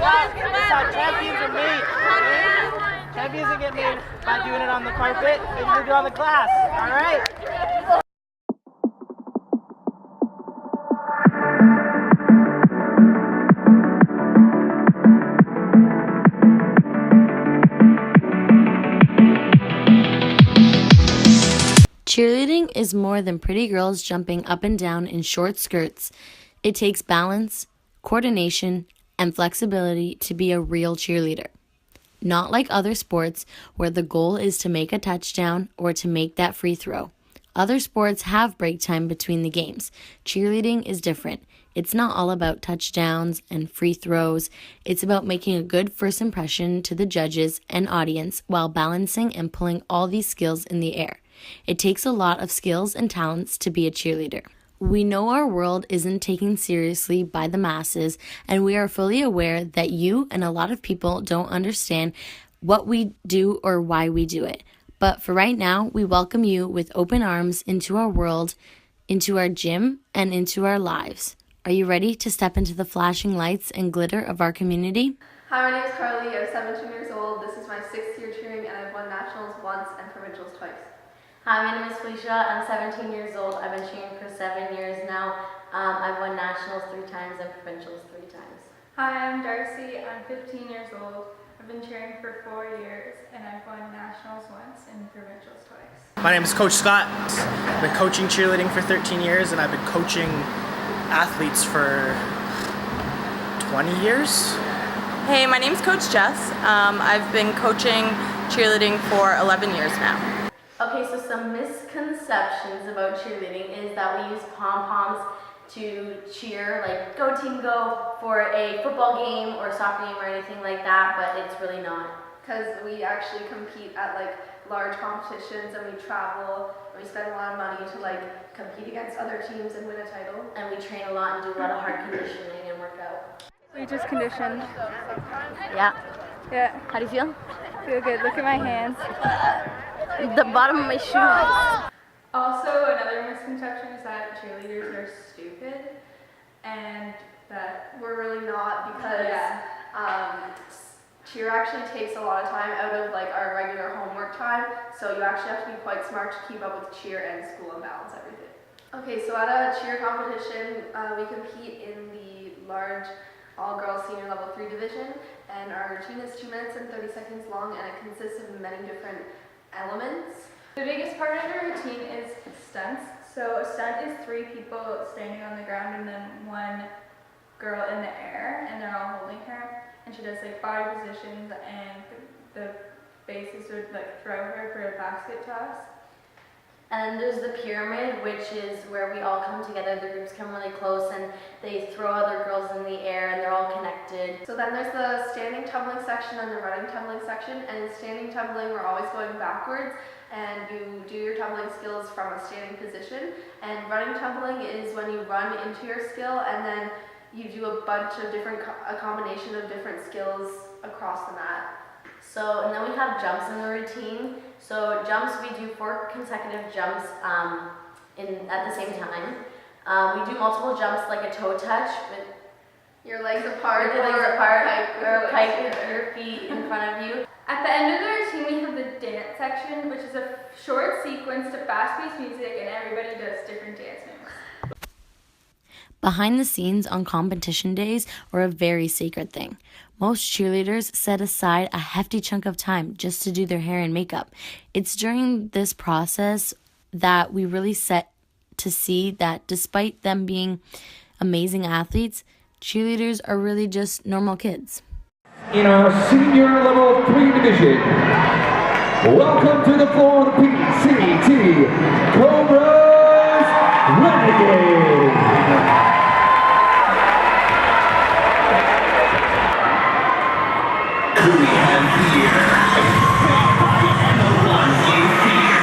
That's how champions are made. Champions are get made by doing it on the carpet and you do it on the glass. All right? Cheerleading is more than pretty girls jumping up and down in short skirts. It takes balance, coordination, and flexibility to be a real cheerleader. Not like other sports where the goal is to make a touchdown or to make that free throw. Other sports have break time between the games. Cheerleading is different. It's not all about touchdowns and free throws. It's about making a good first impression to the judges and audience while balancing and pulling all these skills in the air. It takes a lot of skills and talents to be a cheerleader. We know our world isn't taken seriously by the masses, and we are fully aware that you and a lot of people don't understand what we do or why we do it. But for right now, we welcome you with open arms into our world, into our gym, and into our lives. Are you ready to step into the flashing lights and glitter of our community? Hi, my name is Carly. I'm 17 years old. This is my 6th year cheering, and I've won nationals once and provincials twice. Hi, my name is Felicia. I'm 17 years old. I've been cheering for 7 years now. I've won nationals 3 times and provincials 3 times. Hi, I'm Darcy. I'm 15 years old. I've been cheering for 4 years and I've won nationals once and provincials twice. My name is Coach Scott. I've been coaching cheerleading for 13 years and I've been coaching athletes for 20 years. Hey, my name's Coach Jess. I've been coaching cheerleading for 11 years now. Okay, so some misconceptions about cheerleading is that we use pom-poms to cheer, like go team go, for a football game or soccer game or anything like that, but it's really not. Because we actually compete at like large competitions and we travel and we spend a lot of money to like compete against other teams and win a title. And we train a lot and do a lot of hard conditioning and work out. We just conditioned. Yeah. Yeah. How do you feel? Feel good. Look at my hands. The bottom of my shoes. Also, another misconception is that cheerleaders are stupid and that We're really not because cheer actually takes a lot of time out of like our regular homework time, so you actually have to be quite smart to keep up with cheer and school and balance everything. Okay, so at a cheer competition, we compete in the large all-girls senior level 3 division, and our routine is 2 minutes and 30 seconds long, and it consists of many different elements. the biggest part of the routine is stunts. So a stunt is 3 people standing on the ground and then 1 girl in the air, and they're all holding her. And she does like 5 positions, and the bases would like throw her for a basket toss. And there's the pyramid, which is where we all come together. The groups come really close and they throw other girls in the air and they're all connected. So then there's the standing tumbling section and the running tumbling section. And in standing tumbling, we're always going backwards and you do your tumbling skills from a standing position. And running tumbling is when you run into your skill and then you do a bunch of different, a combination of different skills across the mat. So, and then we have jumps in the routine. So jumps, we do 4 consecutive jumps at the same time. We do multiple jumps like a toe touch with your legs apart, or a kite with your feet in front of you. At the end of the routine, we have the dance section, which is a short sequence to fast-paced music, and everybody does different dance moves. Behind the scenes on competition days are a very sacred thing. Most cheerleaders set aside a hefty chunk of time just to do their hair and makeup. It's during this process that we really set to see that despite them being amazing athletes, cheerleaders are really just normal kids. In our senior level 3 division, welcome to the floor of the PCT Cobras Renegade. Who we have here? The one you fear.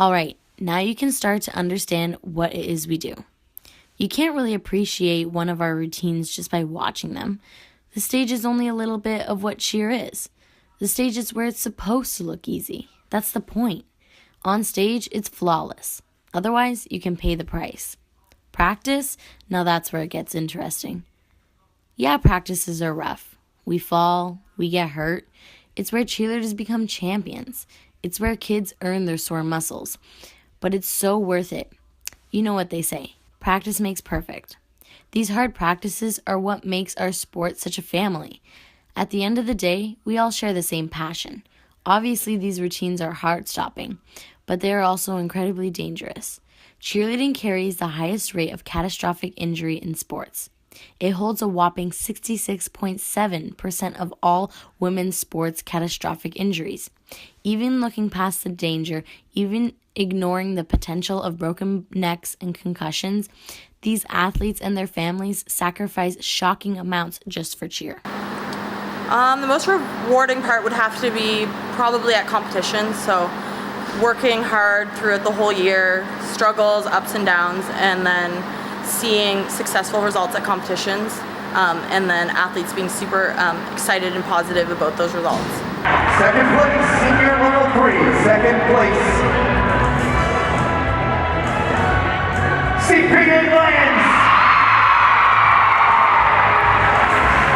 All right, now you can start to understand what it is we do. You can't really appreciate one of our routines just by watching them. The stage is only a little bit of what cheer is. The stage is where it's supposed to look easy. That's the point. On stage, it's flawless. Otherwise, you can pay the price. Practice? Now that's where it gets interesting. Yeah, practices are rough. We fall, we get hurt. It's where cheerleaders become champions. It's where kids earn their sore muscles. But it's so worth it. You know what they say, practice makes perfect. These hard practices are what makes our sport such a family. At the end of the day, we all share the same passion. Obviously, these routines are heart-stopping, but they are also incredibly dangerous. Cheerleading carries the highest rate of catastrophic injury in sports. It holds a whopping 66.7% of all women's sports catastrophic injuries. Even looking past the danger, even ignoring the potential of broken necks and concussions, these athletes and their families sacrifice shocking amounts just for cheer. The most rewarding part would have to be probably at competitions, so working hard throughout the whole year, struggles, ups and downs, and then seeing successful results at competitions, and then athletes being super excited and positive about those results. Second place, senior level 3. Second place, CPA Lions.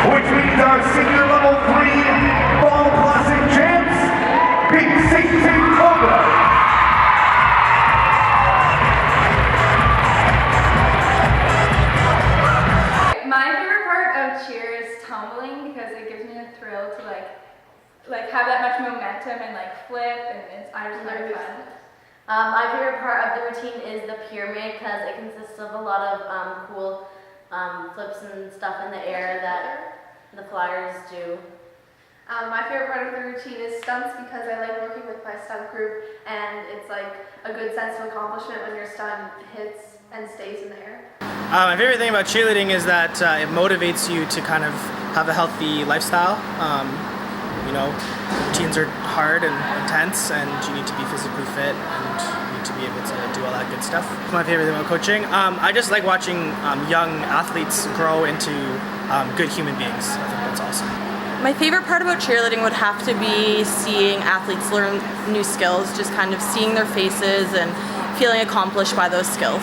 Which means our senior level 3 Fall Classic champs, BCT Cobra. My favorite part of cheer is tumbling because it gives me a thrill to like have that much momentum and like flip, and I just find it fun. My favorite part of the routine is the pyramid because it consists of a lot of cool flips and stuff in the air that the flyers do. My favorite part of the routine is stunts because I like working with my stunt group, and it's like a good sense of accomplishment when your stunt hits and stays in the air. My favorite thing about cheerleading is that it motivates you to kind of have a healthy lifestyle. Routines are hard and intense, and you need to be physically fit, and you need to be able to do all that good stuff. My favorite thing about coaching, I just like watching young athletes grow into good human beings. I think that's awesome. My favorite part about cheerleading would have to be seeing athletes learn new skills, just kind of seeing their faces and feeling accomplished by those skills.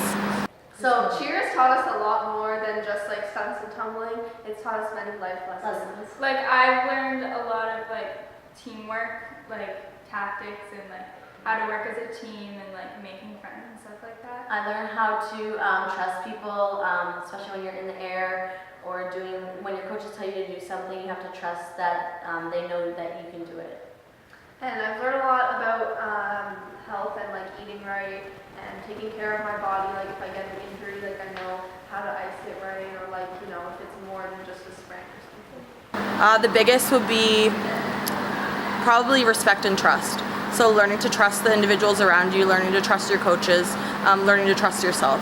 So cheer has taught us a lot more than just like stunts and tumbling. It's taught us many life lessons. Like I've learned a lot of like teamwork, like tactics, and like how to work as a team and like making friends and stuff like that. I learned how to trust people, especially when you're in the air or when your coaches tell you to do something, you have to trust that they know that you can do it. And I've learned a lot about health and like eating right and taking care of my body. Like if I get an injury, like I know how to ice it right, or like if it's more than just a sprain or something. The biggest would be probably respect and trust. So learning to trust the individuals around you, learning to trust your coaches, learning to trust yourself.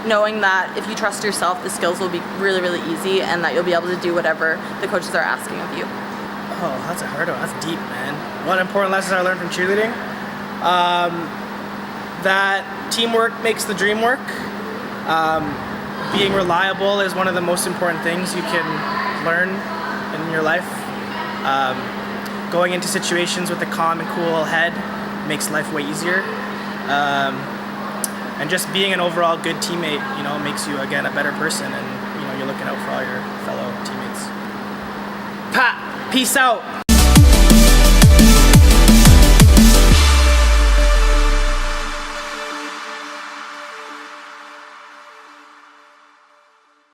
Knowing that if you trust yourself, the skills will be really, really easy, and that you'll be able to do whatever the coaches are asking of you. Oh, that's a hard one. That's deep, man. One important lesson I learned from cheerleading, that teamwork makes the dream work. Being reliable is one of the most important things you can learn in your life. Going into situations with a calm and cool head makes life way easier. And just being an overall good teammate, makes you, again, a better person, and, you're looking out for all your fellow teammates. Pat, peace out.